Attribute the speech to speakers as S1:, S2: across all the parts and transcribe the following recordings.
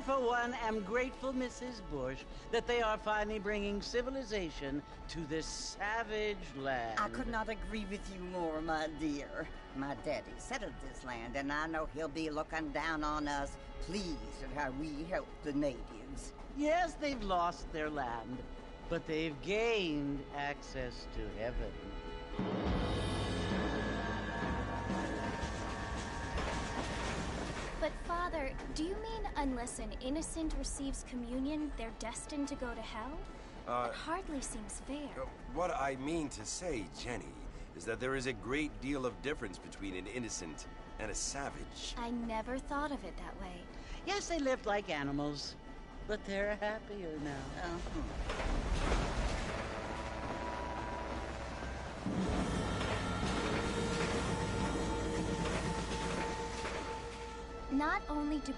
S1: for one, am grateful, Mrs. Bush, that they are finally bringing civilization to this savage land.
S2: I could not agree with you more, my dear. My daddy settled this land, and I know he'll be looking down on us, pleased at how we help the natives.
S1: Yes, they've lost their land, but they've gained access to heaven.
S3: But Father, do you mean unless an innocent receives communion, they're destined to go to hell? That hardly seems fair.
S4: What I mean to say, Jenny, is that there is a great deal of difference between an innocent and a savage.
S3: I never thought of it that way.
S1: Yes, they lived like animals, but they're happier now.
S3: Not only do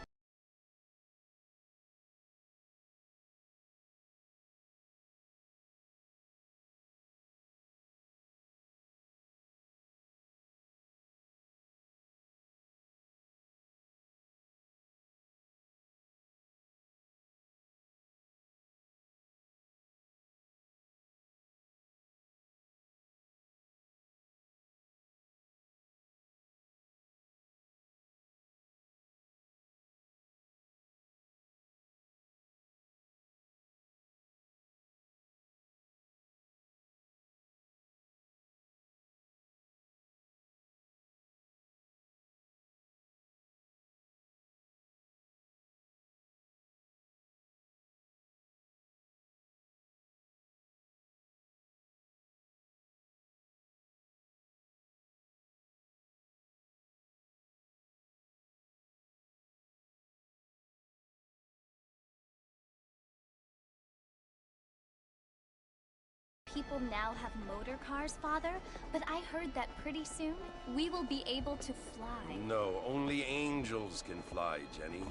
S3: people now have motor cars, Father, but I heard that pretty soon we will be able to fly.
S4: No, only angels can fly, Jenny.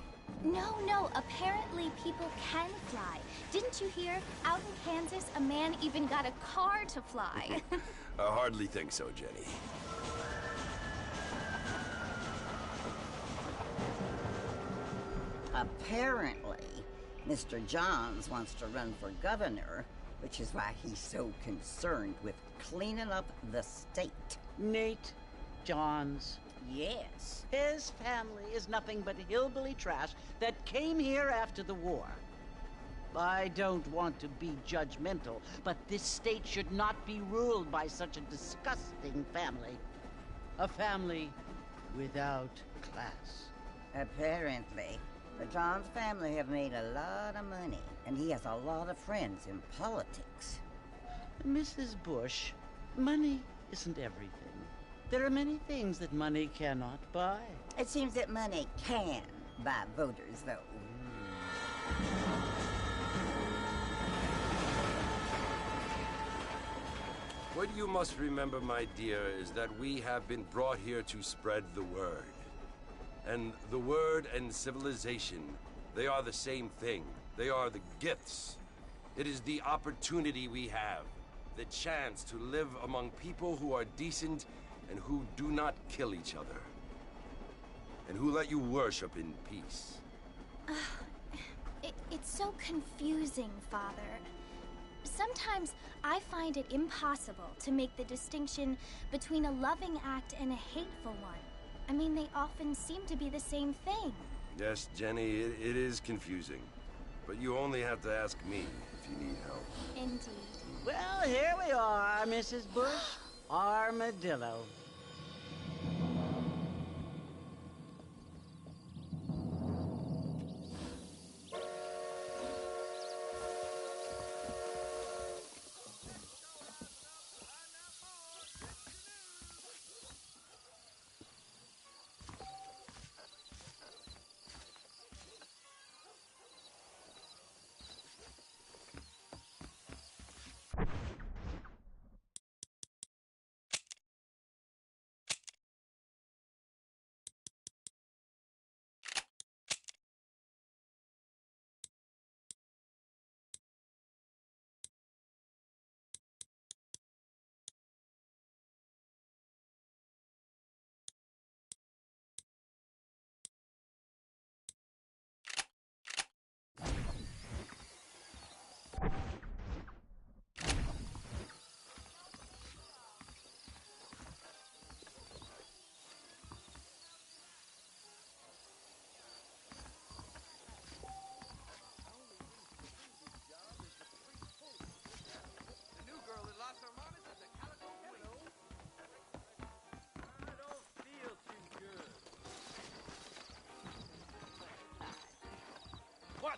S3: No, apparently people can fly. Didn't you hear? Out in Kansas, a man even got a car to fly.
S4: I hardly think so, Jenny.
S2: Apparently, Mr. Johns wants to run for governor, which is why he's so concerned with cleaning up the state.
S1: Nate Johns.
S2: Yes.
S1: His family is nothing but hillbilly trash that came here after the war. I don't want to be judgmental, but this state should not be ruled by such a disgusting family. A family without class.
S2: Apparently, the Johns family have made a lot of money, and he has a lot of friends in politics.
S1: Mrs. Bush, money isn't everything. There are many things that money cannot buy.
S2: It seems that money can buy voters, though.
S4: What you must remember, my dear, is that we have been brought here to spread the word. And the word and civilization, they are the same thing. They are the gifts. It is the opportunity we have, the chance to live among people who are decent and who do not kill each other, and who let you worship in peace.
S3: It's so confusing, Father. Sometimes I find it impossible to make the distinction between a loving act and a hateful one. I mean, they often seem to be the same thing.
S4: Yes, Jenny, it is confusing. But you only have to ask me if you need help.
S3: Indeed.
S1: Well, here we are, Mrs. Bush. Armadillo.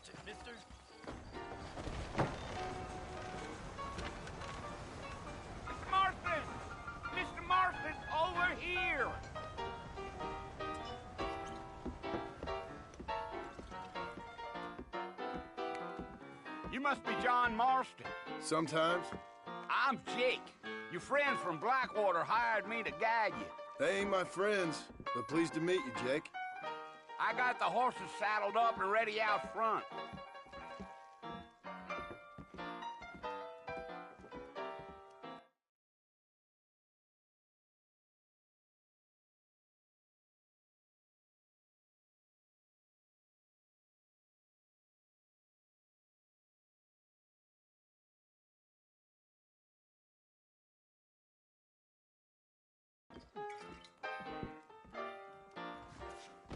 S5: it, mister.
S6: Mr. Marston! Mr. Marston, over here! You must be John Marston.
S7: Sometimes.
S6: I'm Jake. Your friends from Blackwater hired me to guide you.
S7: They ain't my friends, but pleased to meet you, Jake.
S6: I got the horses saddled up and ready out front.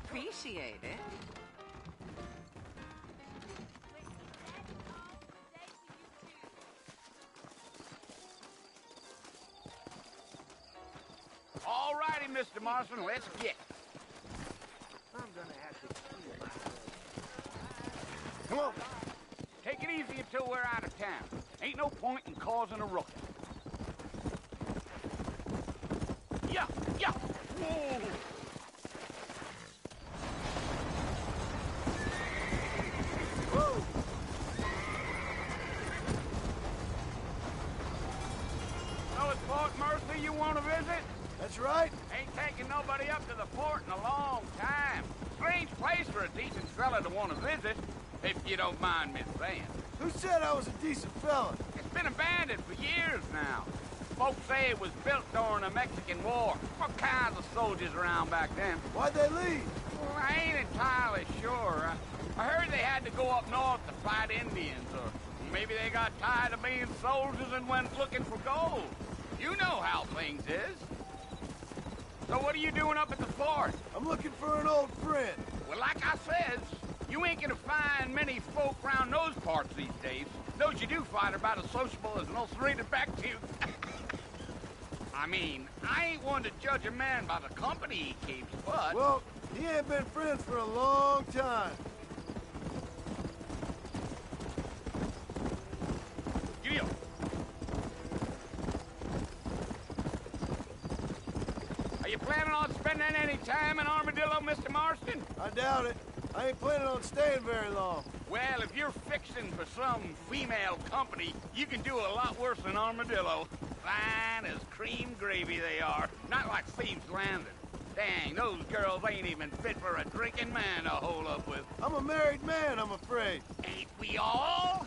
S8: Appreciate it.
S6: All righty, Mr. Marston, let's get.
S5: I'm gonna have to kill myself.
S6: Come on. Take it easy until we're out of town. Ain't no point in causing a ruckus. Yeah, yeah. Whoa. So it's Fort Mercy you want to visit?
S7: That's right.
S6: Ain't taking nobody up to the fort in a long time. Strange place for a decent fella to want to visit, if you don't mind me saying.
S7: Who said I was a decent fella?
S6: It's been abandoned for years now. Folks say it was built during the Mexican War. What kinds of soldiers around back then?
S7: Why'd they leave?
S6: Well, I ain't entirely sure. I heard they had to go up north to fight Indians, or maybe they got tired of being soldiers and went looking for gold. You know how things is. So what are you doing up at the fort?
S7: I'm looking for an old friend.
S6: Well, like I says, you ain't gonna find many folk around those parts these days. Those you do find are about as sociable as an ulcerated back tooth. I mean, I ain't one to judge a man by the company he keeps, but...
S7: Well, he ain't been friends for a long time.
S6: Giddy up. Are you planning on spending any time in Armadillo, Mr. Marston?
S7: I doubt it. I ain't planning on staying very long.
S6: Well, if you're fixing for some female company, you can do a lot worse than Armadillo. Fine as cream gravy they are. Not like Thieves' Landing. Dang, those girls ain't even fit for a drinking man to hole up with.
S7: I'm a married man, I'm afraid.
S6: Ain't we all?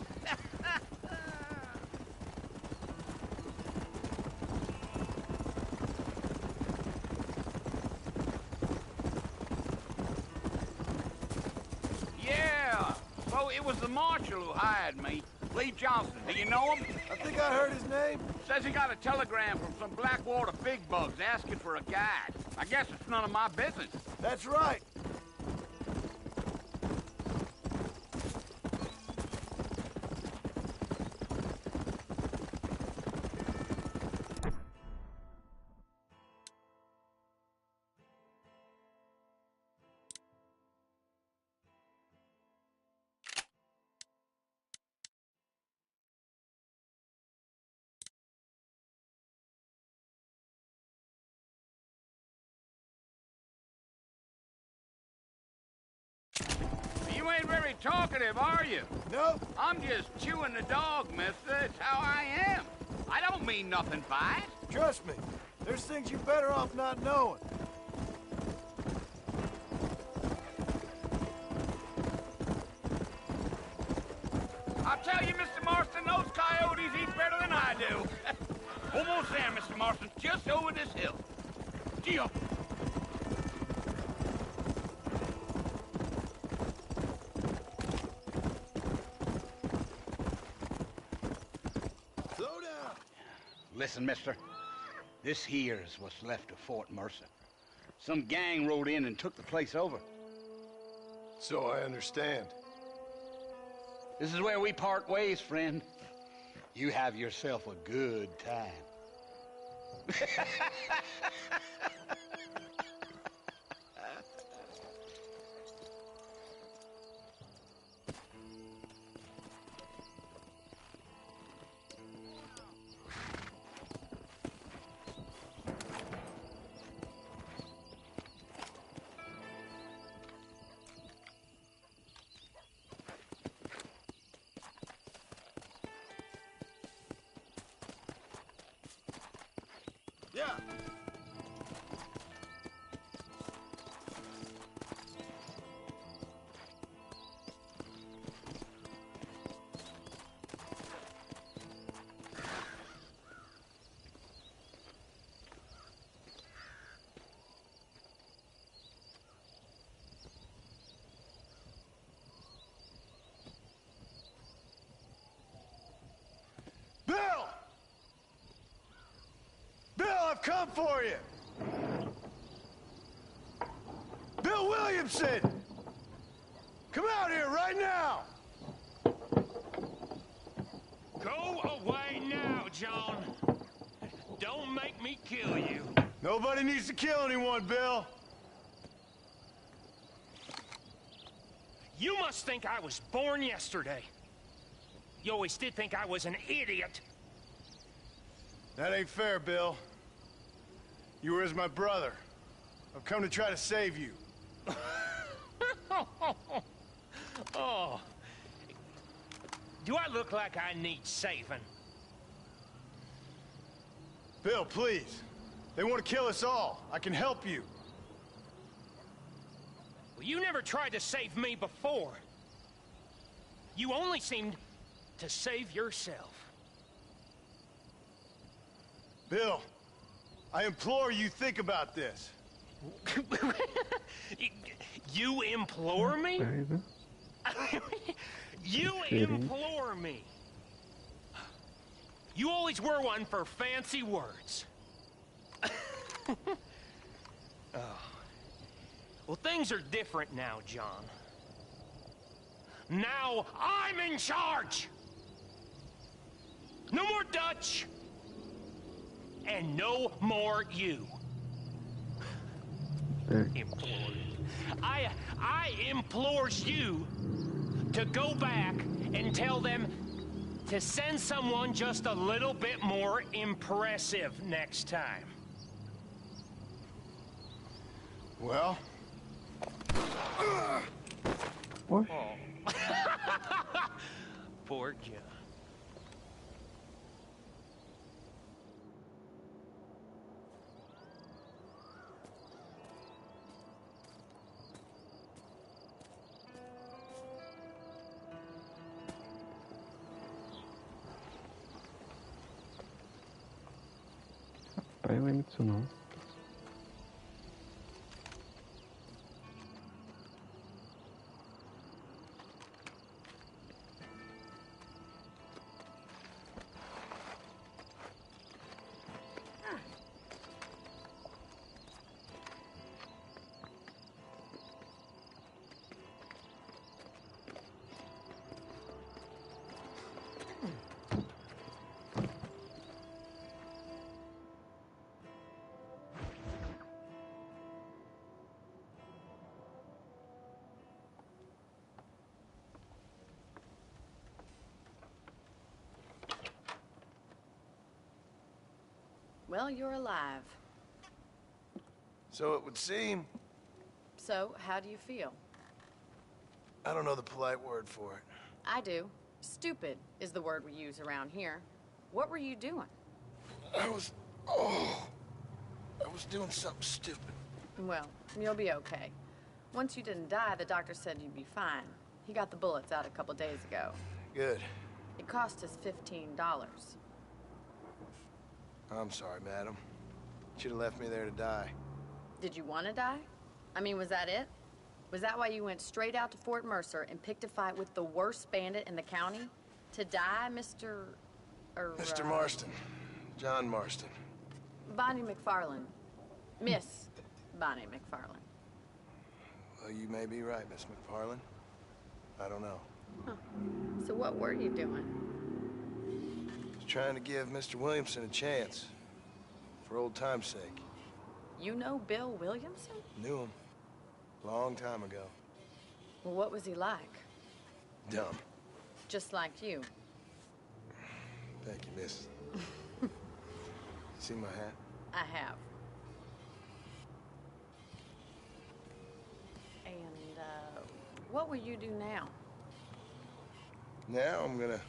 S6: Yeah, so it was the marshal who hired me. Lee Johnson, do you know him?
S7: I think I heard his name.
S6: Says he got a telegram from some Blackwater big bugs asking for a guide. I guess it's none of my business.
S7: That's right.
S6: You ain't very talkative, are you?
S7: Nope.
S6: I'm just chewing the dog, mister. It's how I am. I don't mean nothing by it.
S7: Trust me. There's things you're better off not knowing.
S6: I'll tell you, Mr. Marston, those coyotes eat better than I do. Almost there, Mr. Marston. Just over this hill. Gee up.
S7: Slow down.
S6: Listen, mister. This here's what's left of Fort Mercer. Some gang rode in and took the place over.
S7: So I understand.
S6: This is where we part ways, friend. You have yourself a good time.
S7: Yeah. Bill! Bill, I've come for you! Bill Williamson! Come out here right now!
S9: Go away now, John. Don't make me kill you.
S7: Nobody needs to kill anyone, Bill.
S9: You must think I was born yesterday. You always did think I was an idiot.
S7: That ain't fair, Bill. You were as my brother. I've come to try to save you.
S9: Oh. Do I look like I need saving?
S7: Bill, please. They want to kill us all. I can help you.
S9: Well, you never tried to save me before. You only seemed to save yourself.
S7: Bill, I implore you think about this.
S9: You implore me? You implore me. You always were one for fancy words. Oh. Well, things are different now, John. Now I'm in charge! No more Dutch! And no more you. Implore. I implores you to go back and tell them to send someone just a little bit more impressive next time.
S7: Well?
S9: Oh. Poor John.
S10: Rapaz, eu lembro disso não.
S8: Well, you're alive.
S7: So it would seem.
S8: So, how do you feel?
S7: I don't know the polite word for it.
S8: I do. Stupid is the word we use around here. What were you doing?
S7: I was doing something stupid.
S8: Well, you'll be okay. Once you didn't die, the doctor said you'd be fine. He got the bullets out a couple days ago.
S7: Good.
S8: It cost us $15.
S7: I'm sorry, madam. Should have left me there to die.
S8: Did you want to die? I mean, was that it? Was that why you went straight out to Fort Mercer and picked a fight with the worst bandit in the county? To die, Mr.
S7: Mr. Marston. John Marston.
S8: Bonnie McFarland. Miss Bonnie McFarland.
S7: Well, you may be right, Miss McFarland. I don't know.
S8: Huh. So what were you doing?
S7: I was trying to give Mr. Williamson a chance. For old time's sake.
S8: You know Bill Williamson?
S7: Knew him. Long time ago.
S8: Well, what was he like?
S7: Dumb.
S8: Just like you.
S7: Thank you, miss. See my hat?
S8: I have. And, what will you do now?
S7: Now I'm gonna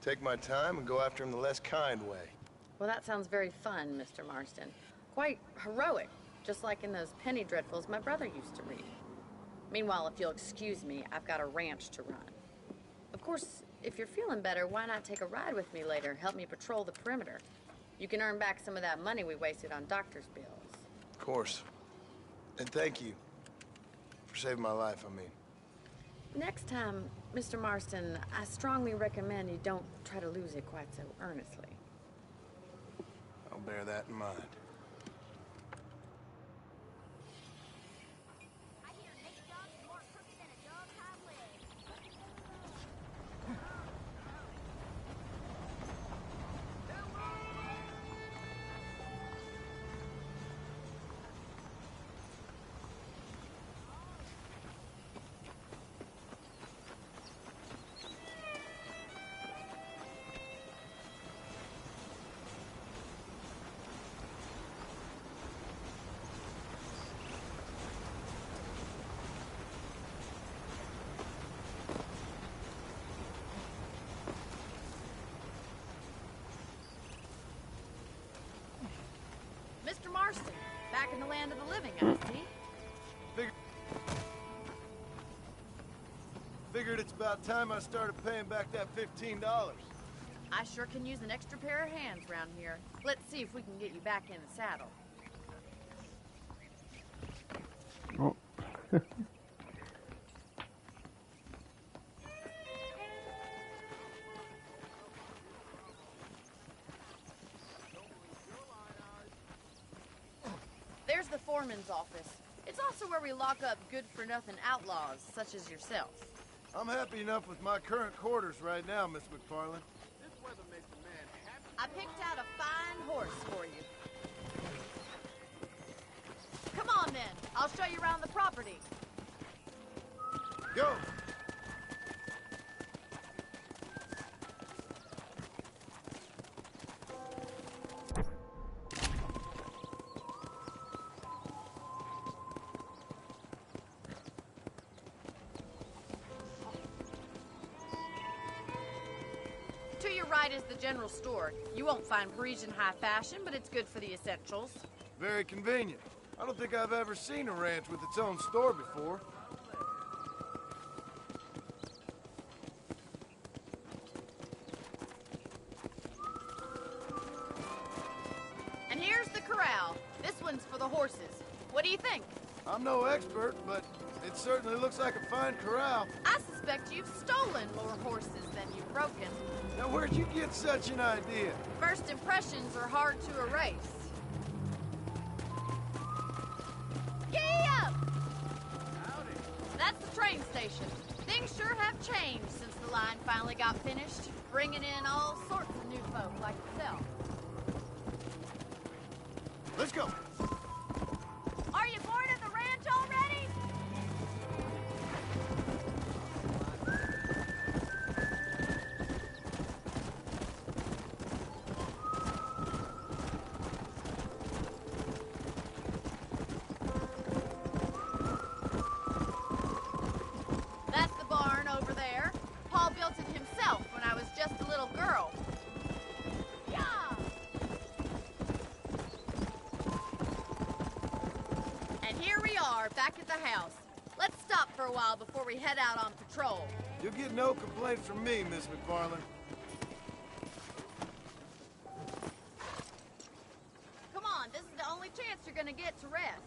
S7: take my time and go after him the less kind way.
S8: Well, that sounds very fun, Mr. Marston. Quite heroic, just like in those penny dreadfuls my brother used to read. Meanwhile, if you'll excuse me, I've got a ranch to run. Of course, if you're feeling better, why not take a ride with me later? Help me patrol the perimeter. You can earn back some of that money we wasted on doctor's bills.
S7: Of course. And thank you for saving my life, I mean.
S8: Next time, Mr. Marston, I strongly recommend you don't try to lose it quite so earnestly.
S7: I'll bear that in mind.
S8: Mr. Marston, back in the land of the living, I see.
S7: Figured it's about time I started paying back that $15.
S8: I sure can use an extra pair of hands around here. Let's see if we can get you back in the saddle.
S10: Oh.
S8: There's the foreman's office. It's also where we lock up good-for-nothing outlaws, such as yourself.
S7: I'm happy enough with my current quarters right now, Miss McFarland.
S6: This weather makes a man happy.
S8: I picked out a fine horse for you. Come on, then. I'll show you around the property.
S7: Go!
S8: To your right is the general store. You won't find Parisian high fashion, but it's good for the essentials.
S7: Very convenient. I don't think I've ever seen a ranch with its own store before.
S8: And here's the corral. This one's for the horses. What do you think?
S7: I'm no expert, but it certainly looks like a fine corral.
S8: I suspect you've stolen more horses than you've broken.
S7: Now, where'd you get such an idea?
S8: First impressions are hard to erase. Giddy up!
S6: Howdy.
S8: That's the train station. Things sure have changed since the line finally got finished, bringing in all sorts of new folk like yourself.
S7: Let's go.
S8: Are you bored of the ranch already? That's the barn over there. Paul built it himself when I was just a little girl. Yeah! And here we are, back at the house. Let's stop for a while before we head out on patrol.
S7: You'll get no complaints from me, Miss McFarland.
S8: Come on, this is the only chance you're gonna get to rest.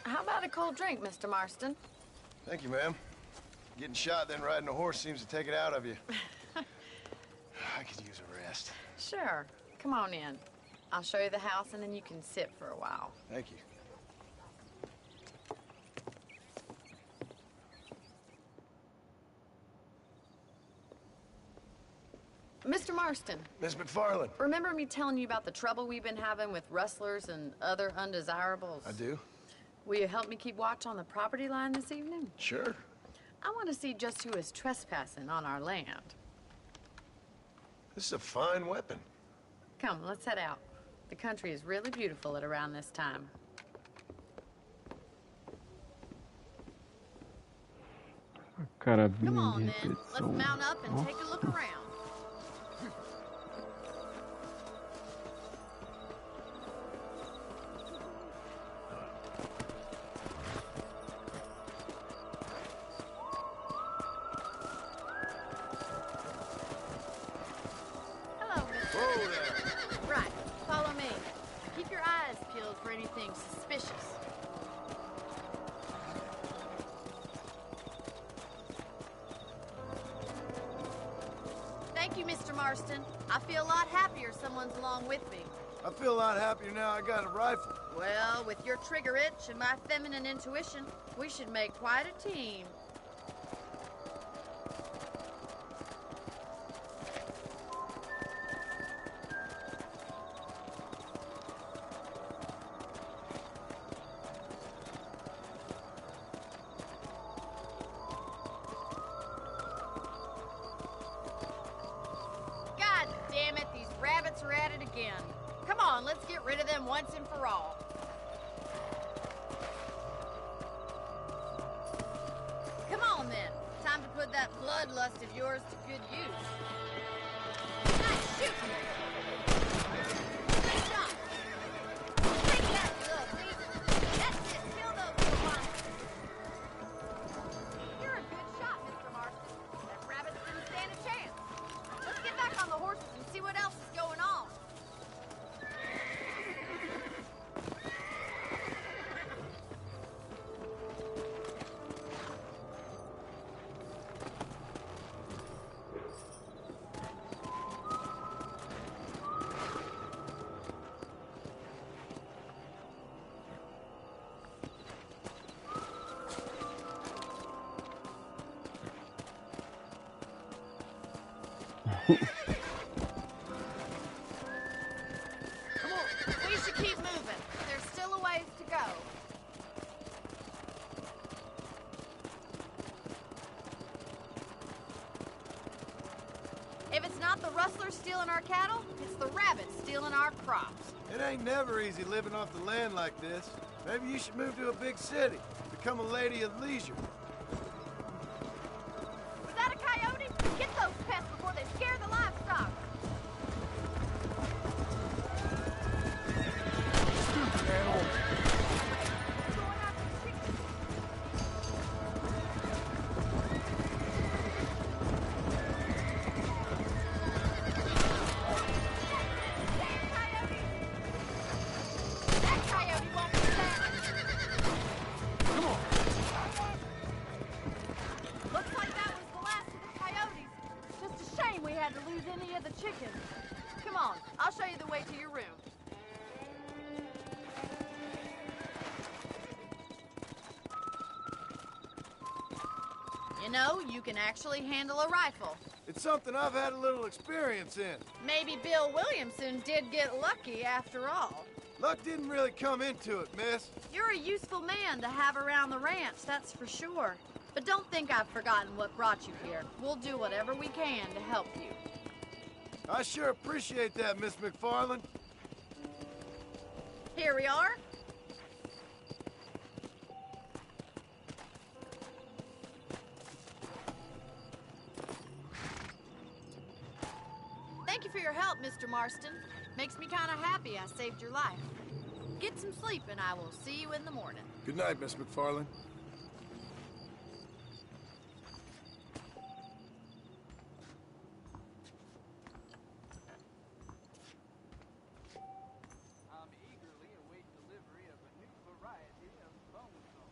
S8: How about a cold drink, Mr. Marston?
S7: Thank you, ma'am. Getting shot, then riding a horse seems to take it out of you. I could use a rest.
S8: Sure. Come on in. I'll show you the house, and then you can sit for a while.
S7: Thank you.
S8: Mr. Marston,
S7: Miss McFarland.
S8: remember me telling you about the trouble we've been having with rustlers and other undesirables?
S7: I do?
S8: Will you help me keep watch on the property line this evening?
S7: Sure.
S8: I want to see just who is trespassing on our land.
S7: This is a fine weapon.
S8: Come, let's head out. The country is really beautiful at around this time.
S10: Carabina
S8: Come on,
S10: de
S8: then. Let's
S10: repetição.
S8: mount up and take a look
S10: Nossa.
S8: around. Hello, Mr.
S6: Whoa there.
S8: Right. Follow me. Keep your eyes peeled for anything suspicious. Thank you, Mr. Marston. I feel a lot happier someone's along with me.
S7: I feel a lot happier now I got a rifle.
S8: Well, with your trigger itch and my feminine intuition, we should make quite a team. God damn it, these rabbits are at it again. Come on, let's get rid of them once and for all. Come on then. Time to put that bloodlust of yours to good use. Nice shooting. Good shot. Take that, little thief. That's it. Kill those little monsters. You're a good shot, Mr. Marston. That rabbit didn't stand a chance. Let's get back on the horses and see what else is going on. We should keep moving. There's still a ways to go. If it's not the rustlers stealing our cattle, it's the rabbits stealing our crops.
S7: It ain't never easy living off the land like this. Maybe you should move to a big city. Become a lady of leisure.
S8: Was that a coyote? Get those pests before they scare the livestock. Going after the chickens. That coyote won't be back.
S7: Come on.
S8: Looks like that was the last of the coyotes. Just a shame we had to lose any of the chickens. Come on, I'll show you the way to your room. You know, you can actually handle a rifle.
S7: It's something I've had a little experience in.
S8: Maybe Bill Williamson did get lucky after all.
S7: Luck didn't really come into it, miss.
S8: You're a useful man to have around the ranch, that's for sure. But don't think I've forgotten what brought you here. We'll do whatever we can to help you.
S7: I sure appreciate that, Miss McFarland.
S8: Here we are. Thank you for your help, Mr. Marston. Makes me kind of happy I saved your life. Get some sleep and I will see you in the morning.
S7: Good night, Miss McFarland.
S5: I'm eagerly await delivery of a new variety of bone saw.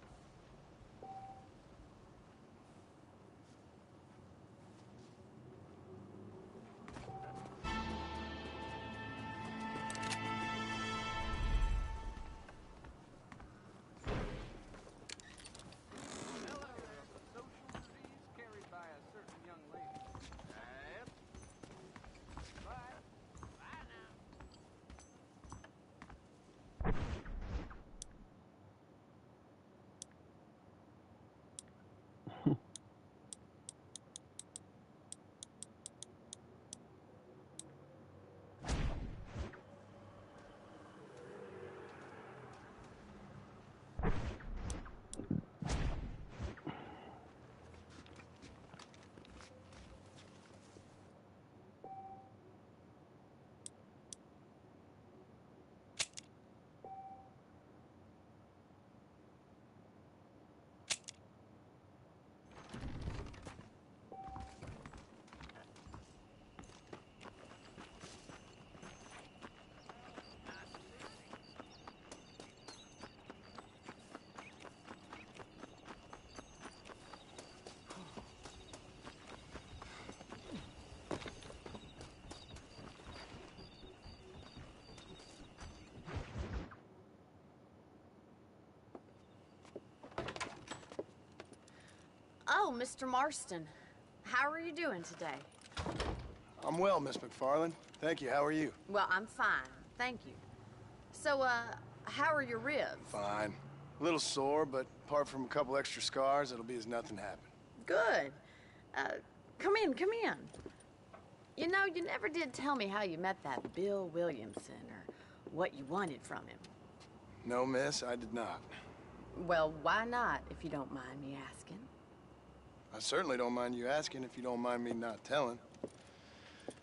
S8: Oh, Mr. Marston. How are you doing today?
S7: I'm well, Miss McFarland. Thank you. How are you?
S8: Well, I'm fine. Thank you. So, how are your ribs?
S7: Fine. A little sore, but apart from a couple extra scars, it'll be as nothing happened.
S8: Good. Come in, come in. You know, you never did tell me how you met that Bill Williamson or what you wanted from him.
S7: No, miss, I did not.
S8: Well, why not, if you don't mind me asking?
S7: I certainly don't mind you asking if you don't mind me not telling.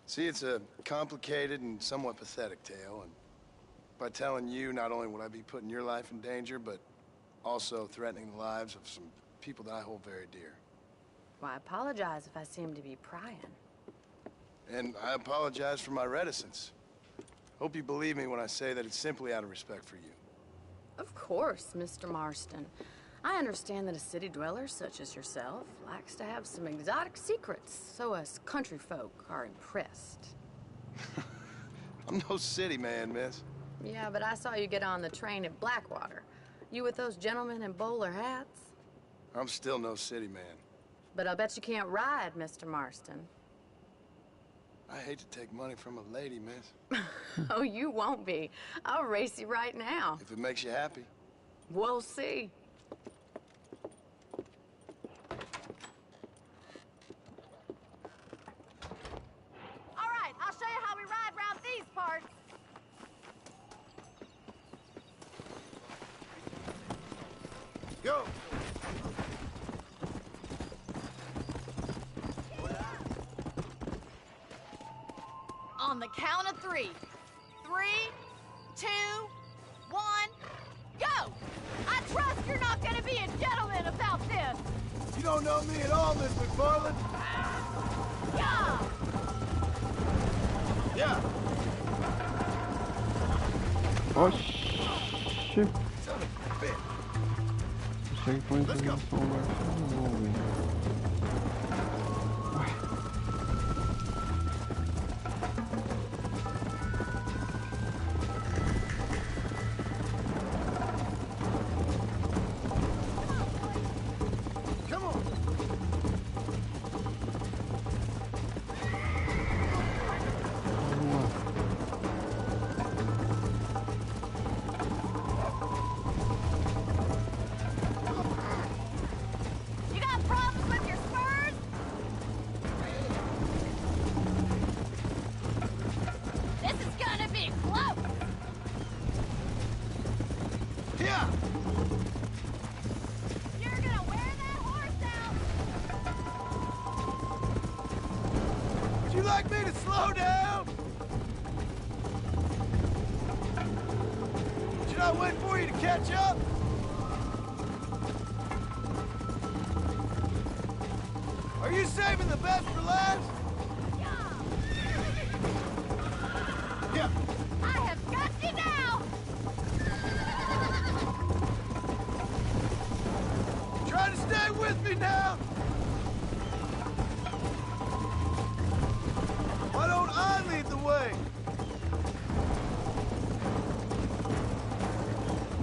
S7: See, it's a complicated and somewhat pathetic tale, and by telling you, not only would I be putting your life in danger, but also threatening the lives of some people that I hold very dear.
S8: Well, I apologize if I seem to be prying.
S7: And I apologize for my reticence. Hope you believe me when I say that it's simply out of respect for you.
S8: Of course, Mr. Marston. I understand that a city dweller such as yourself likes to have some exotic secrets, so us country folk are impressed.
S7: I'm no city man, miss.
S8: Yeah, but I saw you get on the train at Blackwater. You with those gentlemen in bowler hats?
S7: I'm still no city man.
S8: But I'll bet you can't ride, Mr. Marston.
S7: I hate to take money from a lady, miss.
S8: Oh, you won't be. I'll race you right now.
S7: If it makes you happy.
S8: We'll see.
S11: All right, I'll show you how we ride around these parts.
S7: Go!
S11: On the count of 3. 3, 2, 1, go! I trust you're not gonna be a gentleman about this.
S7: You don't know me at all, Miss McFarland.
S11: Yeah!
S7: Yeah.
S10: Oxi.
S7: Son of a bitch.
S10: Checkpoint
S7: Let's go. Come on.
S11: You got problems with your spurs? This is gonna be close.
S7: Yeah.
S11: You're gonna wear that horse out.
S7: Would you like me to slow down? Should I wait for you to catch up? Are you saving the best for last? Yeah.
S11: I have got you now.
S7: Try to stay with me now. Why don't I lead the way?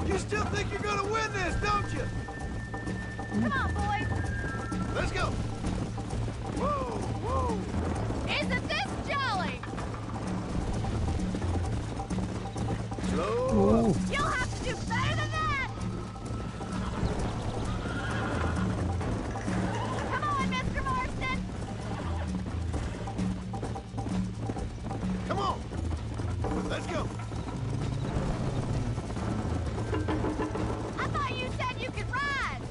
S7: You still think you're gonna win this, don't you?
S11: Come on, boys.
S7: Let's go. Whoa, whoa.
S11: Isn't this jolly?
S7: Slow up.
S11: You'll have to do better than that. Come on, Mr. Marston.
S7: Come on. Let's go.
S11: I thought you said you could ride.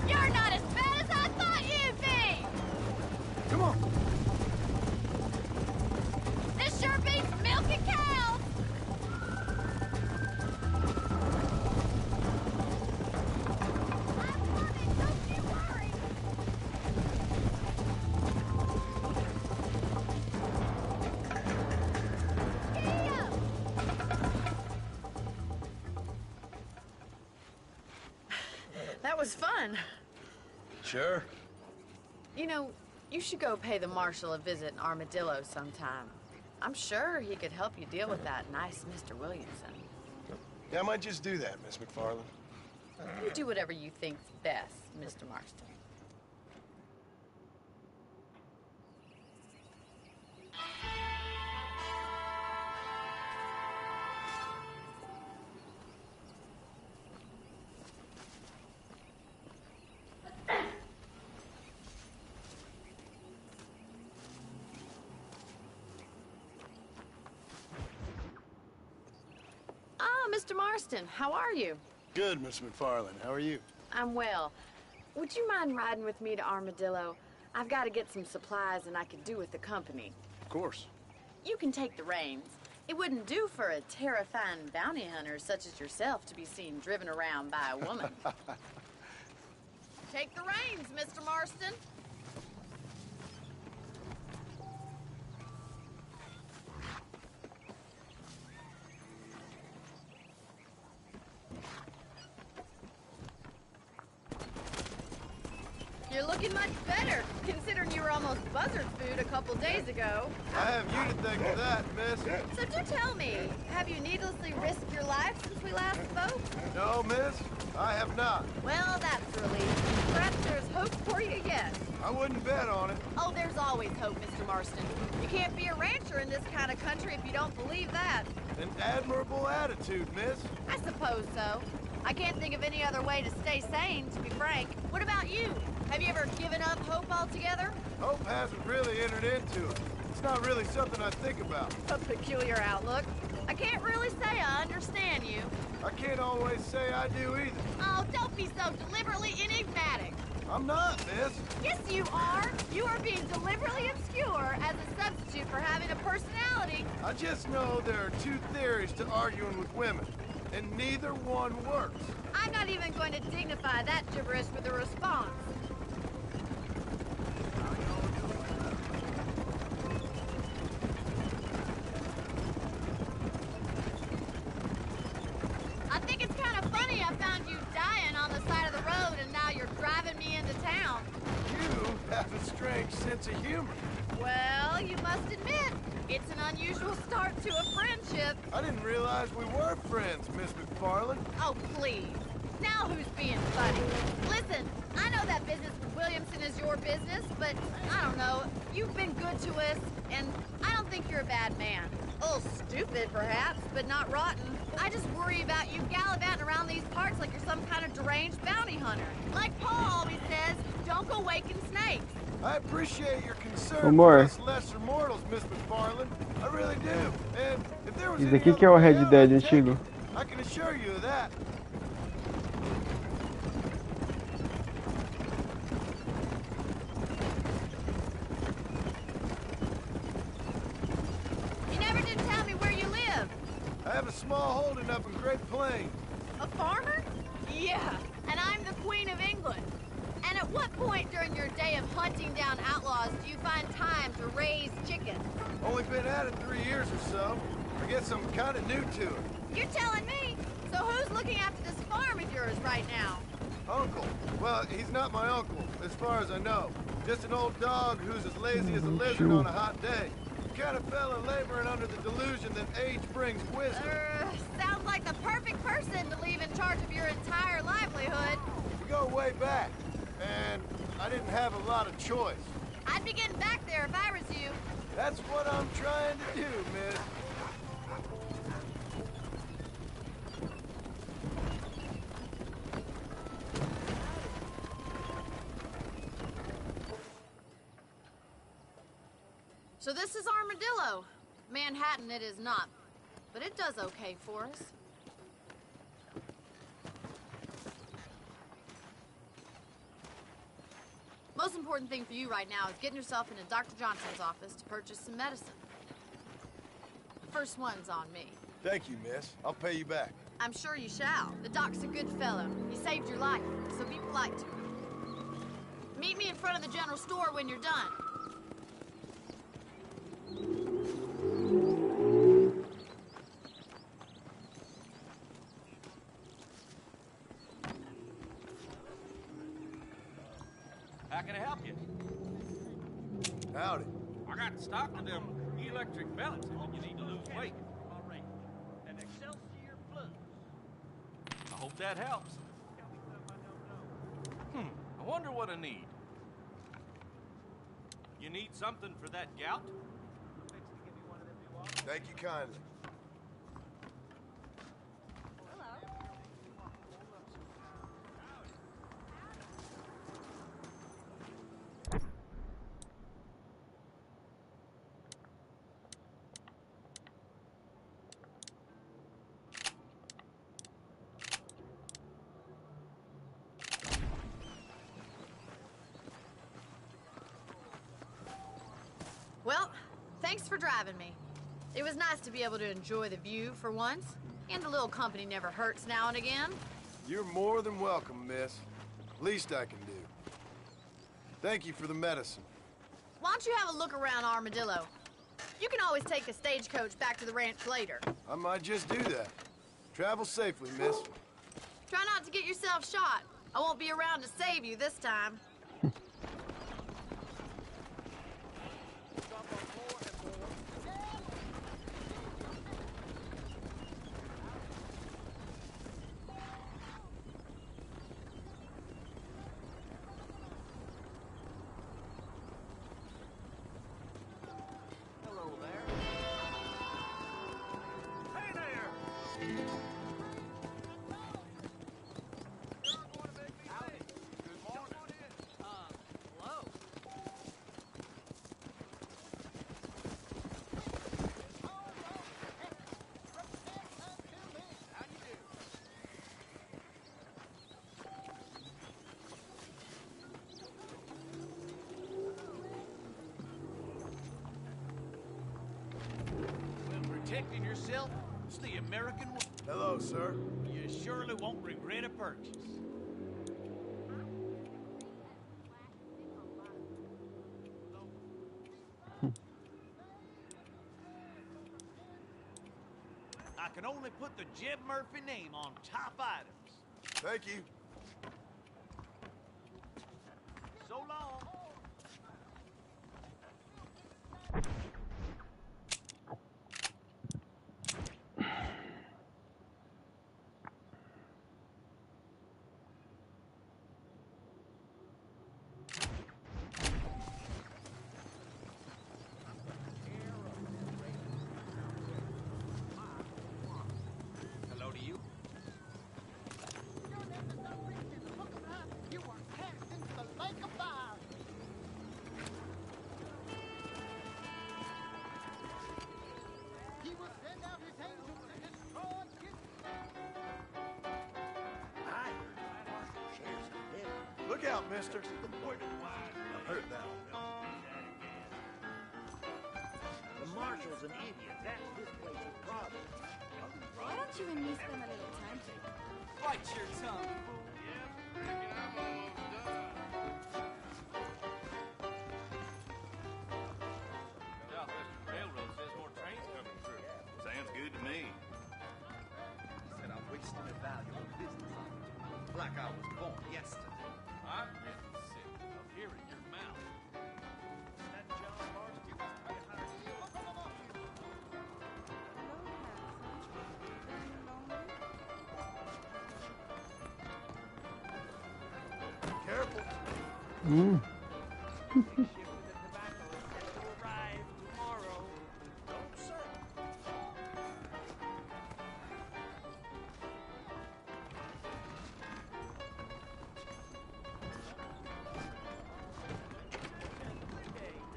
S11: You're not as bad as I thought you'd be.
S7: Come on.
S11: This sure beats milking cows. I'm coming, don't you worry. Giddy up.
S8: That was fun.
S7: Sure.
S8: You know, you should go pay the marshal a visit in Armadillo sometime. I'm sure he could help you deal with that nice Mr. Williamson.
S7: Yeah, I might just do that, Miss McFarland.
S8: You do whatever you think's best, Mr. Marston. Mr. Marston, how are you?
S7: Good, Miss McFarland. How are you?
S8: I'm well. Would you mind riding with me to Armadillo? I've got to get some supplies and I could do with the company.
S7: Of course.
S8: You can take the reins. It wouldn't do for a terrifying bounty hunter such as yourself to be seen driven around by a woman.
S11: Take the reins, Mr. Marston. You're looking much better, considering you were almost buzzard food a couple days ago.
S7: I have you to thank for that, miss.
S11: So do tell me, have you needlessly risked your life since we last spoke?
S7: No, miss, I have not.
S11: Well, that's a relief. Perhaps there's hope for you yet.
S7: I wouldn't bet on it.
S11: Oh, there's always hope, Mr. Marston. You can't be a rancher in this kind of country if you don't believe that.
S7: An admirable attitude, miss.
S11: I suppose so. I can't think of any other way to stay sane, to be frank. What about you? Have you ever given up hope altogether?
S7: Hope hasn't really entered into it. It's not really something I think about.
S11: A peculiar outlook. I can't really say I understand you.
S7: I can't always say I do either.
S11: Oh, don't be so deliberately enigmatic.
S7: I'm not, miss.
S11: Yes, you are. You are being deliberately obscure as a substitute for having a personality.
S7: I just know there are two theories to arguing with women, and neither one works.
S11: I'm not even going to dignify that gibberish with a response. I think it's kind of funny I found you dying on the side of the road and now you're driving me into town.
S7: You have a strange sense of humor.
S11: Well, you must admit, it's an unusual start to a friendship.
S7: I didn't realize we were friends, Miss McFarland.
S11: Oh, please. Now who's being funny? Listen, I know that business with Williamson is your business, but I don't know. You've been good to us, and I don't think you're a bad man. A little stupid, perhaps, but not rotten. I just worry about you gallivanting around these parts like you're some kind of deranged bounty hunter. Like Paul always says, don't go waking snakes.
S7: I appreciate your concern
S10: One
S7: for
S10: more.
S7: us lesser mortals, Miss McFarland. I really do. And if there was
S10: Isso
S7: any
S10: aqui que é
S7: other
S10: o
S7: way
S10: Red
S7: out,
S10: Dead
S7: I'd take
S10: antigo.
S7: it. I can assure you of that.
S11: You never did tell me where you live.
S7: I have a small holding up in Great Plains.
S11: A farmer? Yeah, and I'm the Queen of England. And at what point during your day of hunting down outlaws do you find time to raise chickens?
S7: Only been at it 3 years or so. I guess I'm kind of new to it.
S11: You're telling me? So who's looking after this farm of yours right now?
S7: Uncle. Well, he's not my uncle, as far as I know. Just an old dog who's as lazy as a lizard on a hot day. The kind of fella laboring under the delusion that age brings wisdom.
S11: Sounds like the perfect person to leave in charge of your entire livelihood.
S7: We go way back, and I didn't have a lot of choice.
S11: I'd be getting back there if I was you.
S7: That's what I'm trying to do, miss.
S11: So this is Armadillo. Manhattan it is not, but it does okay for us. Most important thing for you right now is getting yourself into Dr. Johnson's office to purchase some medicine. The first one's on me.
S7: Thank you, miss. I'll pay you back.
S11: I'm sure you shall. The doc's a good fellow. He saved your life, so be polite to him. Meet me in front of the general store when you're done.
S12: How can I help you?
S7: Howdy.
S12: I got stock of them electric pellets if you need to lose weight. An Excelsior Plus. I hope that helps. I wonder what I need. You need something for that gout?
S7: Thank you kindly.
S11: Well, thanks for driving me. It was nice to be able to enjoy the view for once, and a little company never hurts now and again.
S7: You're more than welcome, miss. Least I can do. Thank you for the medicine.
S11: Why don't you have a look around Armadillo? You can always take a stagecoach back to the ranch later.
S7: I might just do that. Travel safely, miss.
S11: Try not to get yourself shot. I won't be around to save you this time.
S5: Hello there. Hey there! Hello.
S13: When protecting yourself, it's the American way.
S7: Hello, sir.
S13: You surely won't regret a purchase. I can only put the Jeb Murphy name on top items.
S7: Thank you.
S13: So long. Hello to you.
S5: You were cast into the lake of fire. He will send out his angels to destroy you.
S7: Look out, mister.
S13: I've heard that one.
S5: The marshal's an idiot. That's his place of problem.
S3: Why don't you and me spend a little time together?
S13: Bite your tongue.
S12: Southwestern Railroad says more trains coming through.
S14: Sounds good to me.
S13: Said I'm wasting a valuable business opportunity. Like I was born yesterday.
S12: I'm getting sick of hearing your mouth.
S5: That John Marston was trying to hire you.
S7: Careful.
S5: Ship with the tobacco is set to arrive tomorrow. Don't sir.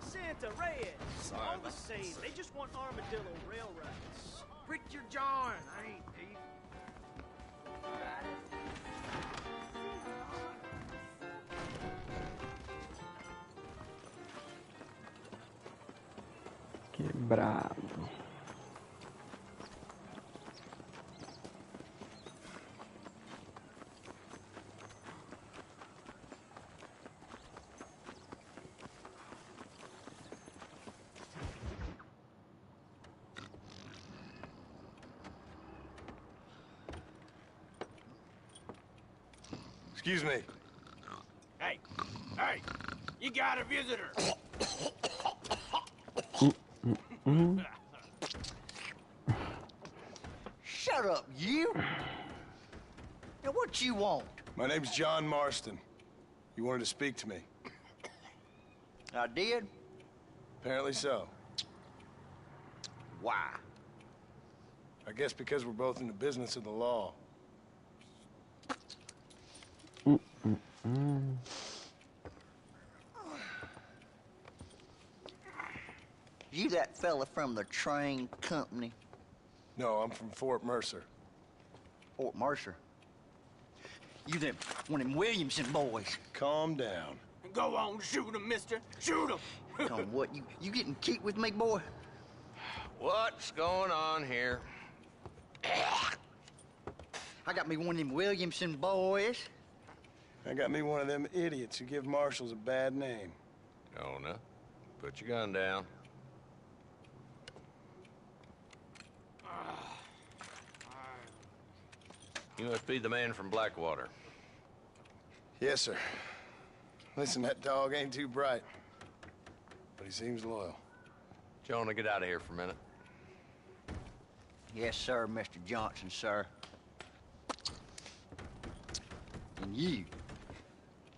S5: Santa Red. All the same, they just want Armadillo Railroad. Prick your jarn. I ain't thief.
S10: Quebrado.
S7: Excuse me.
S13: Hey, hey, you got a visitor.
S15: Shut up, you! Now, what you want?
S7: My name's John Marston. You wanted to speak to me.
S13: I did?
S7: Apparently so.
S13: Why?
S7: I guess because we're both in the business of the law.
S13: You that fella from the train company?
S7: No, I'm from Fort Mercer.
S13: Fort Mercer? You them, one of them Williamson boys.
S7: Calm down.
S5: Go on, shoot him, mister. Shoot him.
S13: Come on, what, you getting kicked with me, boy?
S6: What's going on here?
S13: I got me one of them Williamson boys.
S7: I got me one of them idiots who give marshals a bad name.
S6: Oh, no. Put your gun down. You must be the man from Blackwater.
S7: Yes, sir. Listen, that dog ain't too bright, but he seems loyal.
S6: Jonah, get out of here for a minute.
S13: Yes, sir, Mr. Johnson, sir. And you.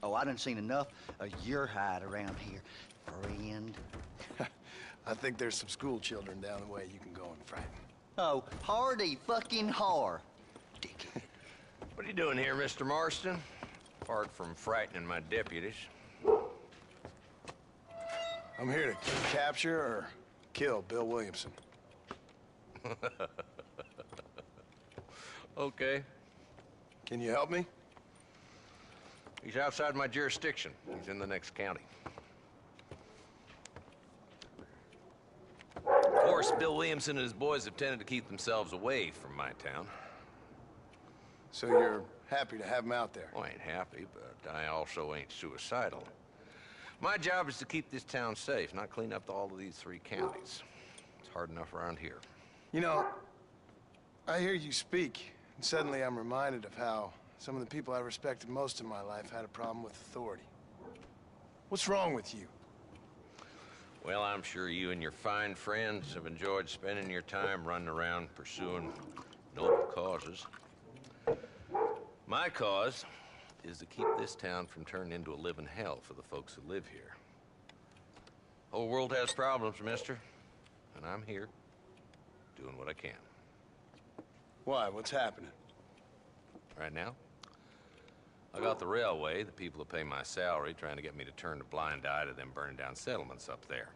S13: Oh, I done seen enough of your hide around here, friend.
S7: I think there's some school children down the way you can go and frighten.
S13: Oh, hardy fucking har.
S6: What are you doing here, Mr. Marston? Apart from frightening my deputies.
S7: I'm here to capture or kill Bill Williamson.
S6: Okay.
S7: Can you help me?
S6: He's outside my jurisdiction. He's in the next county. Of course, Bill Williamson and his boys have tended to keep themselves away from my town.
S7: So you're happy to have him out there?
S6: Well, I ain't happy, but I also ain't suicidal. My job is to keep this town safe, not clean up all of these 3 counties. It's hard enough around here.
S7: You know, I hear you speak, and suddenly I'm reminded of how some of the people I respected most in my life had a problem with authority. What's wrong with you?
S6: Well, I'm sure you and your fine friends have enjoyed spending your time running around pursuing noble causes. My cause is to keep this town from turning into a living hell for the folks who live here. The whole world has problems, mister, and I'm here doing what I can.
S7: Why? What's happening?
S6: Right now, I got the railway, the people who pay my salary, trying to get me to turn a blind eye to them burning down settlements up there.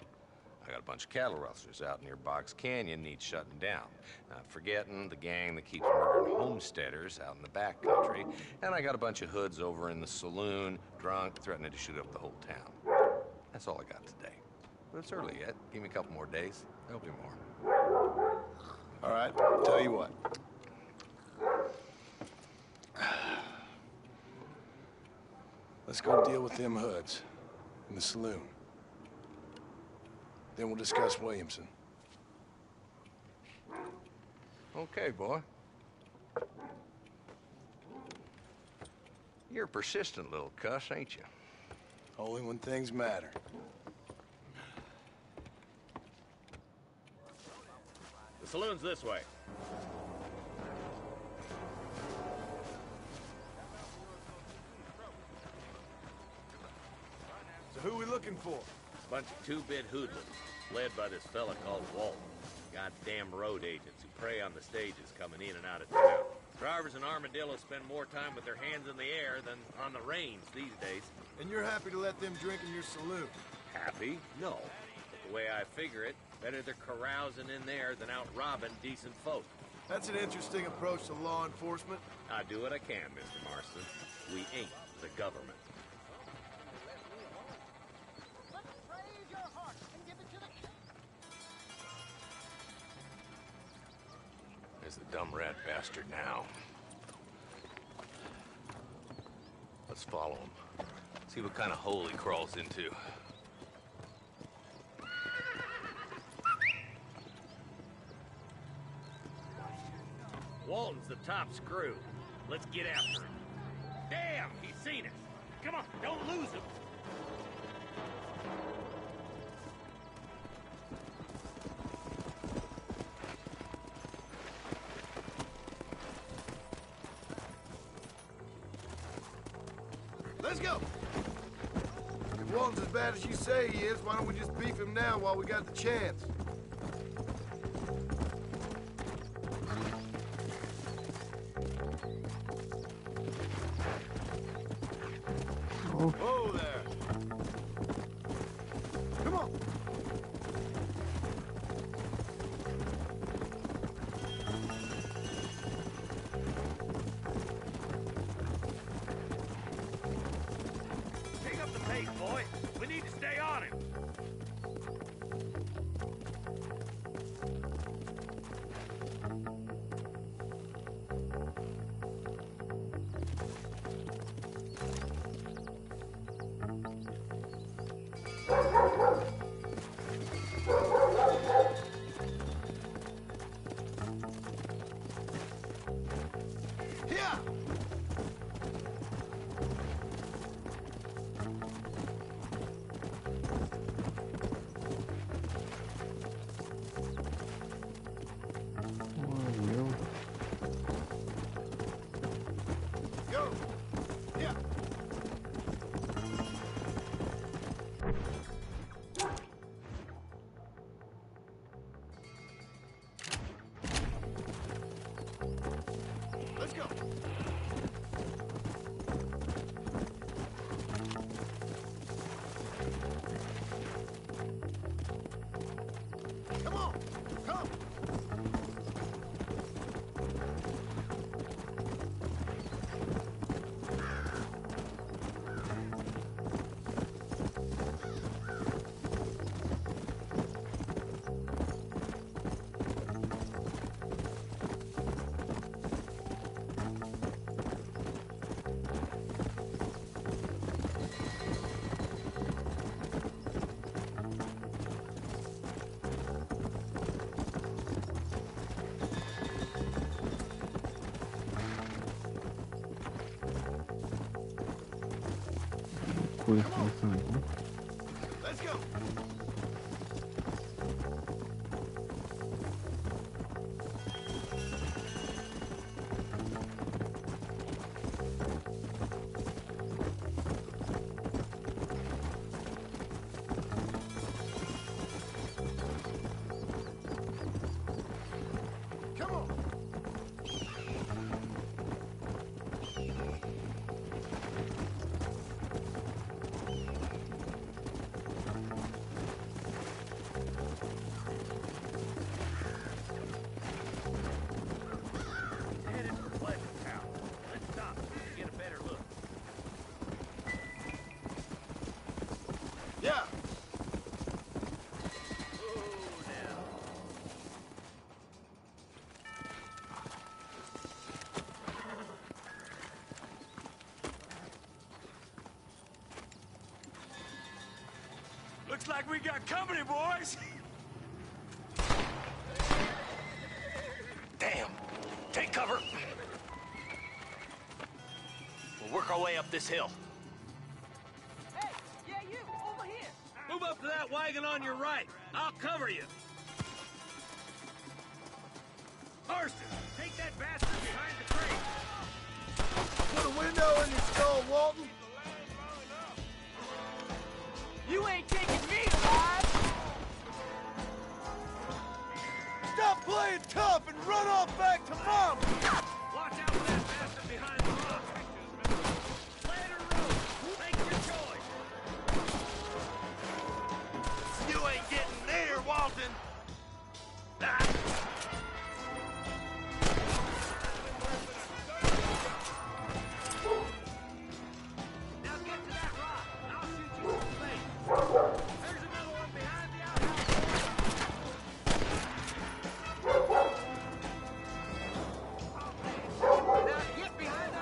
S6: I got a bunch of cattle rustlers out near Box Canyon needs shutting down. Not forgetting the gang that keeps murdering homesteaders out in the back country. And I got a bunch of hoods over in the saloon, drunk, threatening to shoot up the whole town. That's all I got today. But it's early yet. Give me a couple more days. There'll be more.
S7: All right, I'll tell you what. Let's go deal with them hoods in the saloon. Then we'll discuss Williamson.
S6: Okay, boy. You're a persistent little cuss, ain't you?
S7: Only when things matter.
S12: The saloon's this way.
S7: So who we looking for?
S12: Bunch of two-bit hoodlums, led by this fella called Walton. Goddamn road agents who prey on the stages coming in and out of town. Drivers in Armadillo spend more time with their hands in the air than on the reins these days.
S7: And you're happy to let them drink in your saloon?
S12: Happy? No. But the way I figure it, better they're carousing in there than out robbing decent folk.
S7: That's an interesting approach to law enforcement.
S12: I do what I can, Mr. Marston. We ain't the government.
S6: There's the dumb rat bastard now. Let's follow him. See what kind of hole he crawls into.
S12: Walton's the top screw. Let's get after him. Damn, he's seen us. Come on, don't lose him.
S7: Let's go! Walton's as bad as you say he is, why don't we just beef him now while we got the chance? Whoa there! Come on!
S5: Pick up the pace, boy. We need to stay on him.
S7: Here! Go! Here! Let's go! Come on! Come! Let's go! Come on!
S5: Headed for Pleasant Tower. Let's stop and get a better look.
S7: Yeah!
S5: Oh, now. Looks like we got company, boys. Damn. Take cover. We'll work our way up this hill.
S14: Hey, yeah, you, over here.
S5: Move up to that wagon on your right. I'll cover you. Marston, take that bastard behind the crate.
S7: Put a window in your skull, Walton!
S14: You ain't taking me alive.
S7: Stop playing tough and run off back to Mom!
S5: Watch out for that bastard behind the rock. Land or road, make your choice.
S7: You ain't getting there, Walton!
S5: Now get to that rock, and I'll shoot you in the face. There's another one behind the outhouse. Now get behind that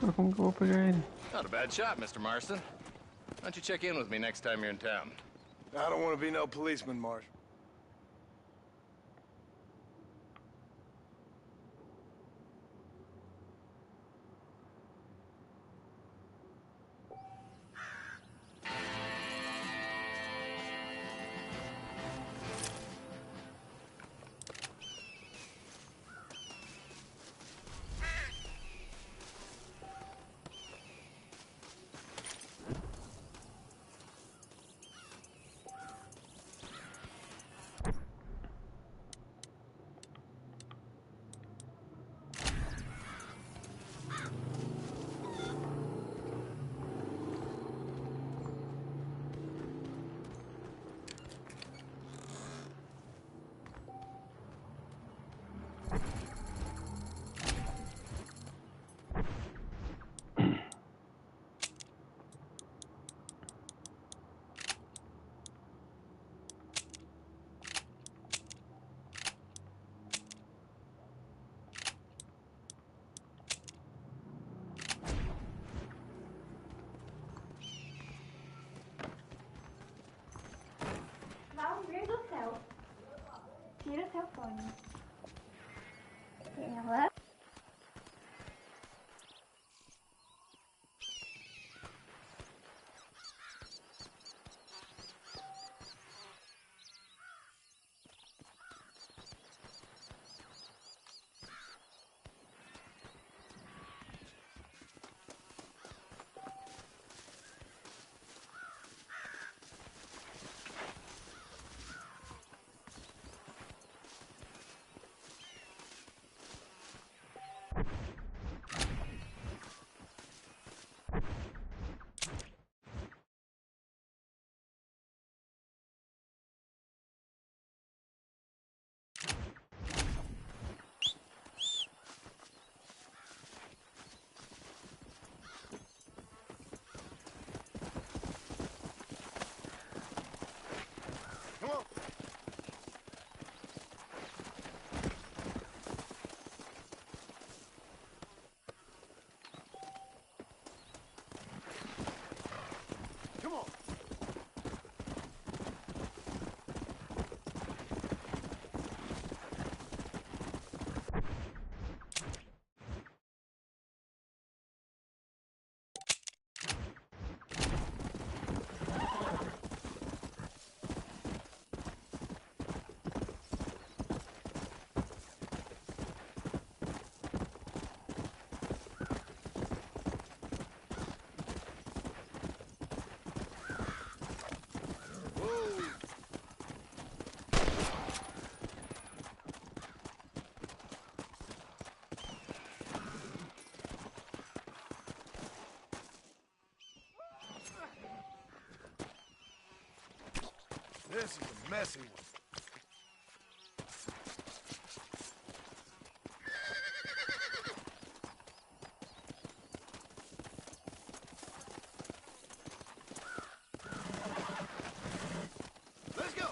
S10: Como que eu vou pegar ele?
S15: Not a bad shot, Mr. Marston. Why don't you check in with me next time you're in town?
S7: I don't want to be no policeman, Marshal.
S16: Valdir do céu. Tira seu fone. Ela.
S7: This is a messy one. Let's go.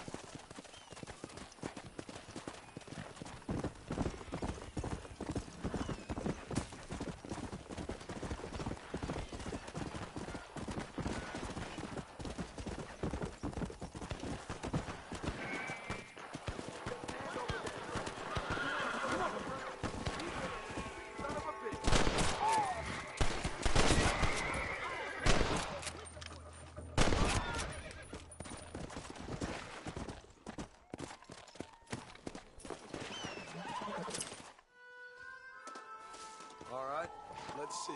S7: All right, let's see.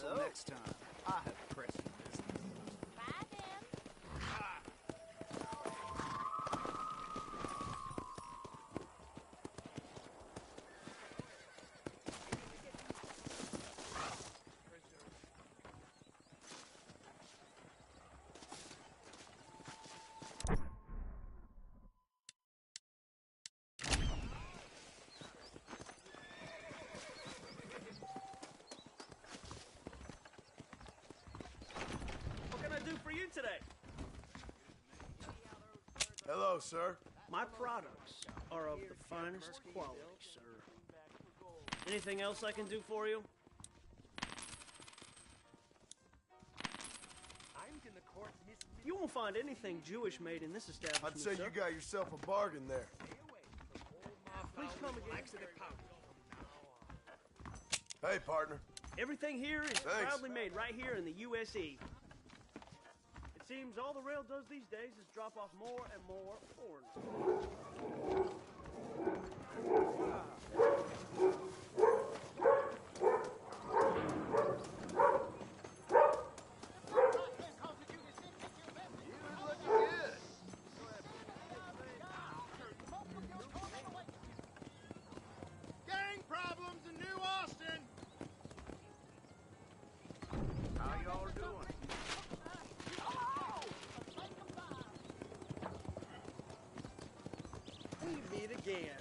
S5: Until next time, I have pressing business.
S11: Bye, them.
S5: What can I do for you today?
S7: Hello, sir.
S5: My products are of the finest quality, sir. Anything else I can do for you? You won't find anything Jewish made in this establishment,
S7: I'd say
S5: sir.
S7: you got yourself a bargain there.
S5: Please come again.
S7: Hey, partner.
S5: Everything here is
S7: Thanks.
S5: proudly made right here in the USE. It seems all the rail does these days is drop off more and more foreigners.
S6: Gang problems in New Austin! How y'all doing?
S5: We meet again.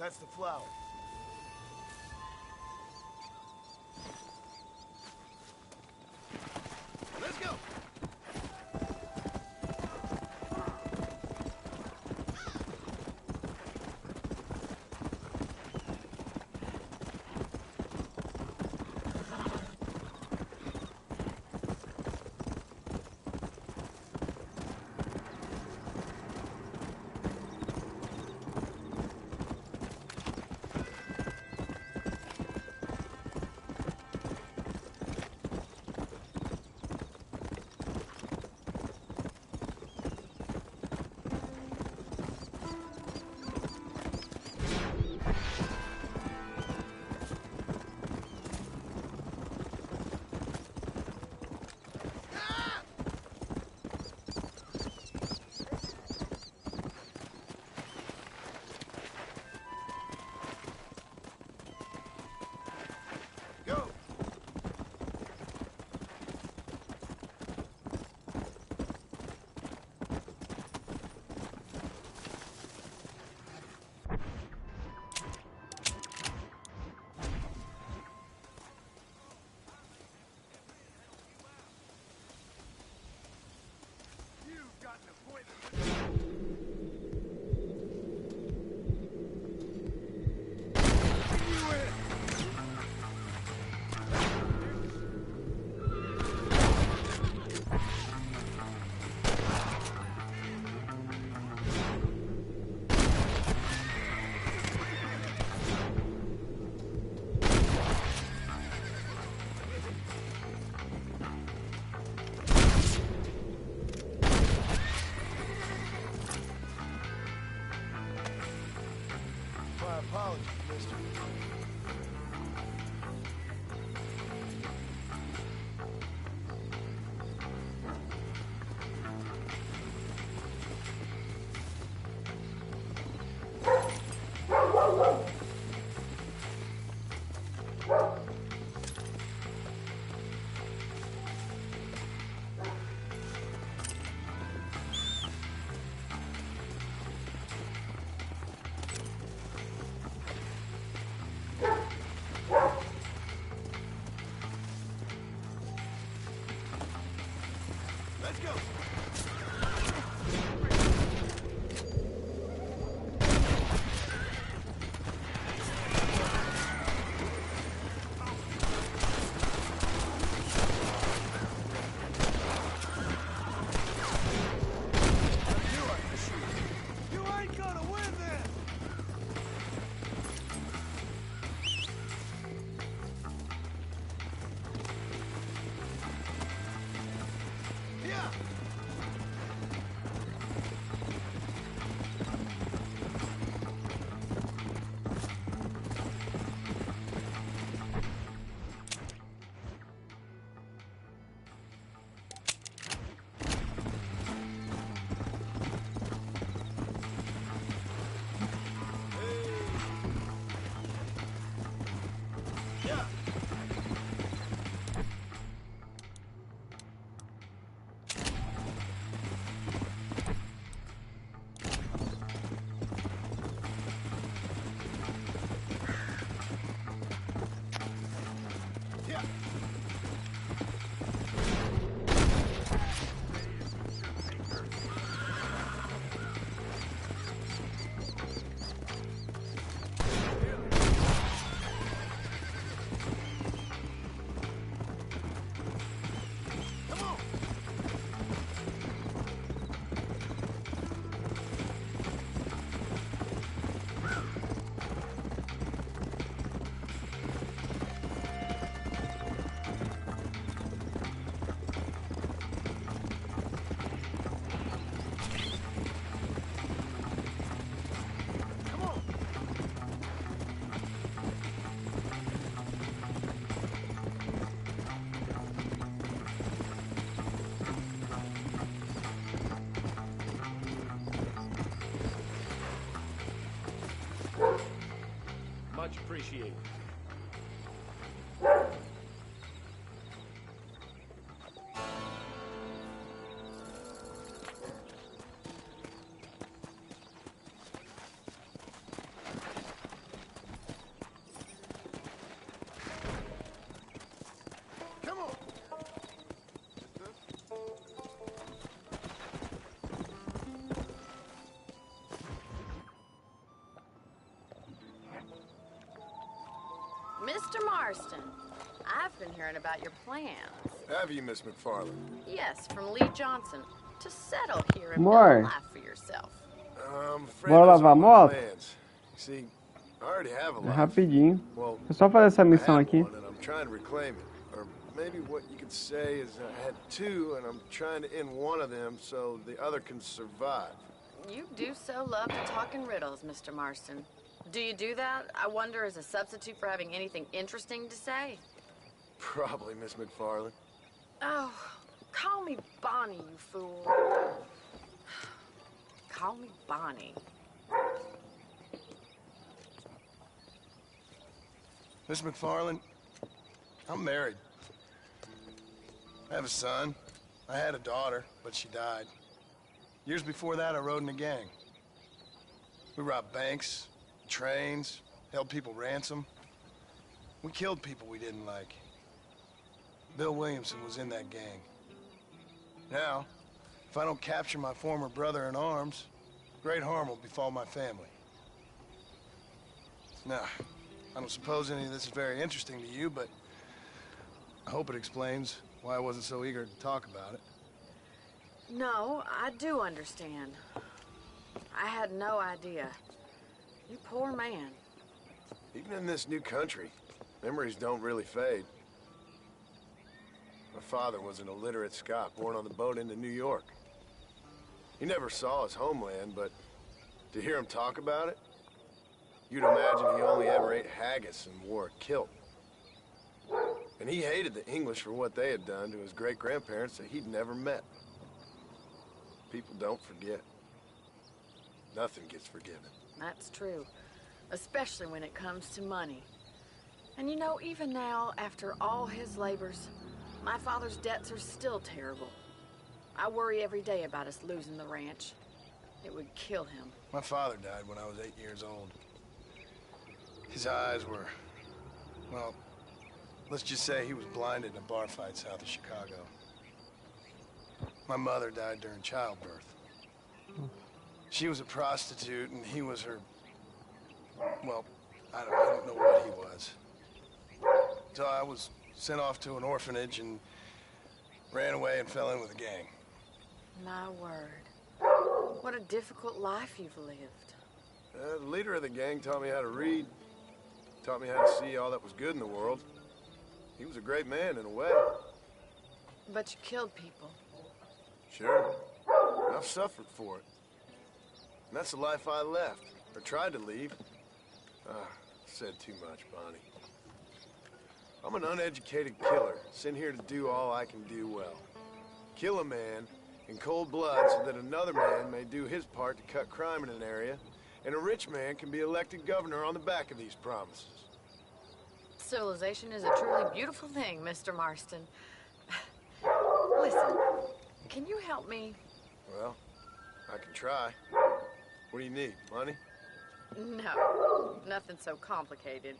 S7: That's the flower.
S6: Let's go!
S7: Let's go.
S9: Much appreciated.
S7: Come on.
S8: Mr. Marston, I've been hearing about your plans.
S7: Have you, Miss McFarland?
S8: Yes, from Lee Johnson, to settle here and build
S10: Amor.
S8: a life for yourself.
S7: I'm afraid
S10: Bora
S7: those
S10: lavar a
S7: aren't my
S10: moto?
S7: plans. You see, I already have a
S10: É
S7: life.
S10: rapidinho.
S7: Well,
S10: É só fazer essa
S7: I
S10: missão
S7: had
S10: aqui.
S7: one, and I'm trying to reclaim it. Or maybe what you could say is I had two, and I'm trying to end one of them so the other can survive.
S8: You do so love to talk in riddles, Mr. Marston. Do you do that, I wonder, as a substitute for having anything interesting to say?
S7: Probably, Miss McFarland.
S8: Oh, call me Bonnie, you fool. Call me Bonnie.
S7: Miss McFarland, I'm married. I have a son. I had a daughter, but she died. Years before that, I rode in a gang. We robbed banks, trains, held people ransom. We killed people we didn't like. Bill Williamson was in that gang. Now, if I don't capture my former brother in arms, great harm will befall my family. Now, I don't suppose any of this is very interesting to you, but I hope it explains why I wasn't so eager to talk about it.
S8: No, I do understand. I had no idea. You poor man.
S7: Even in this new country, memories don't really fade. My father was an illiterate Scot born on the boat into New York. He never saw his homeland, but to hear him talk about it, you'd imagine he only ever ate haggis and wore a kilt. And he hated the English for what they had done to his great-grandparents that he'd never met. People don't forget. Nothing gets forgiven.
S8: That's true. Especially when it comes to money. And you know, even now, after all his labors, my father's debts are still terrible. I worry every day about us losing the ranch. It would kill him.
S7: My father died when I was 8 years old. His eyes were, well, let's just say he was blinded in a bar fight south of Chicago. My mother died during childbirth. She was a prostitute, and he was her... Well, I don't know what he was. So I was sent off to an orphanage and ran away and fell in with a gang.
S8: My word. What a difficult life you've lived.
S7: The leader of the gang taught me how to read, taught me how to see all that was good in the world. He was a great man in a way.
S8: But you killed people.
S7: Sure. I've suffered for it. And that's the life I left, or tried to leave. Said too much, Bonnie. I'm an uneducated killer, sent here to do all I can do well. Kill a man in cold blood so that another man may do his part to cut crime in an area, and a rich man can be elected governor on the back of these promises.
S8: Civilization is a truly beautiful thing, Mr. Marston. Listen, can you help me?
S7: Well, I can try. What do you need, money?
S8: No, nothing so complicated.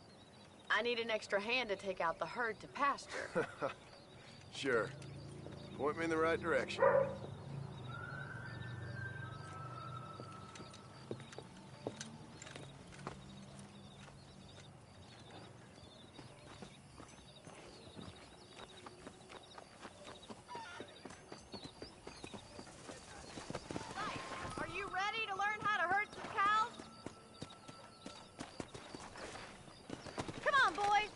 S8: I need an extra hand to take out the herd to pasture.
S7: Sure. Point me in the right direction.
S11: Are you ready to learn how to herd some cows? Come on, boys.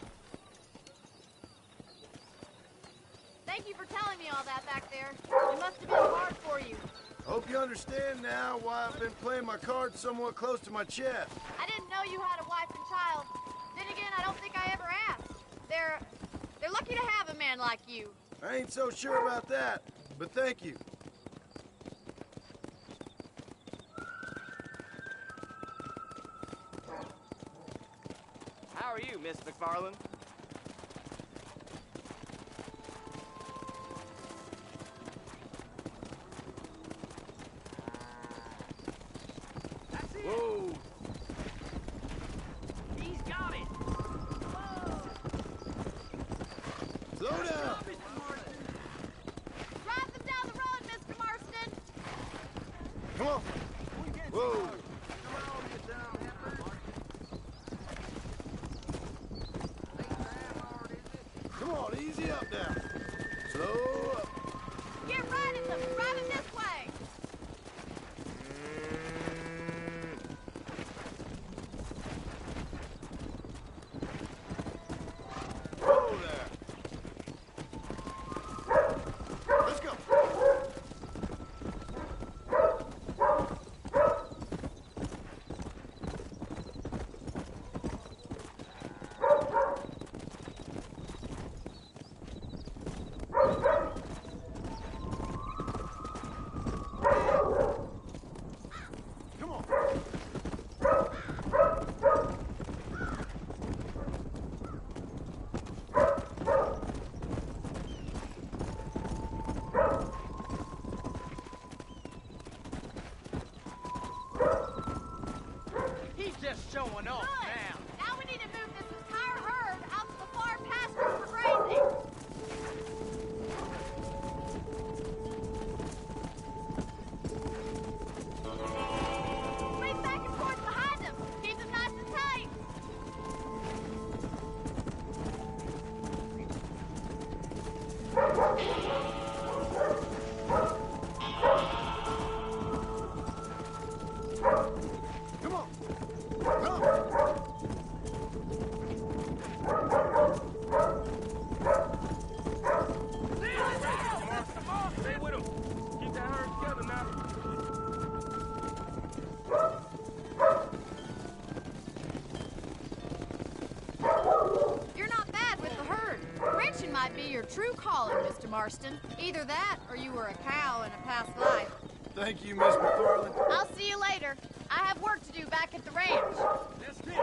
S11: Thank you for telling me all that back there. It must have been hard for you.
S7: Hope you understand now why I've been playing my cards somewhat close to my chest.
S11: I didn't know you had a wife and child. Then again, I don't think I ever asked. They're lucky to have a man like you.
S7: I ain't so sure about that, but thank you.
S17: How are you, Miss McFarland?
S7: Whoa!
S17: He's got it!
S7: Slow down!
S11: Drive them down the road, Mr. Marston.
S7: Come on! Whoa! Come on, easy up now. Slow up.
S11: Get riding them. Drive them this way.
S7: Whoa there. Let's go. Come on.
S17: He's just showing off now.
S11: Now we need to move this entire herd out to the far pasture for grazing. Swing back and forth behind them. Keep them nice and tight.
S7: Come on. Come.
S17: Stay with him. Keep that herd together now.
S11: You're not bad with the herd. Ranching might be your true calling, Mr. Marston. Either that, or you were a cow in a past life.
S7: Thank you, Miss McFarland.
S11: I'll see you later. I have work to do back at the ranch.
S17: That's it.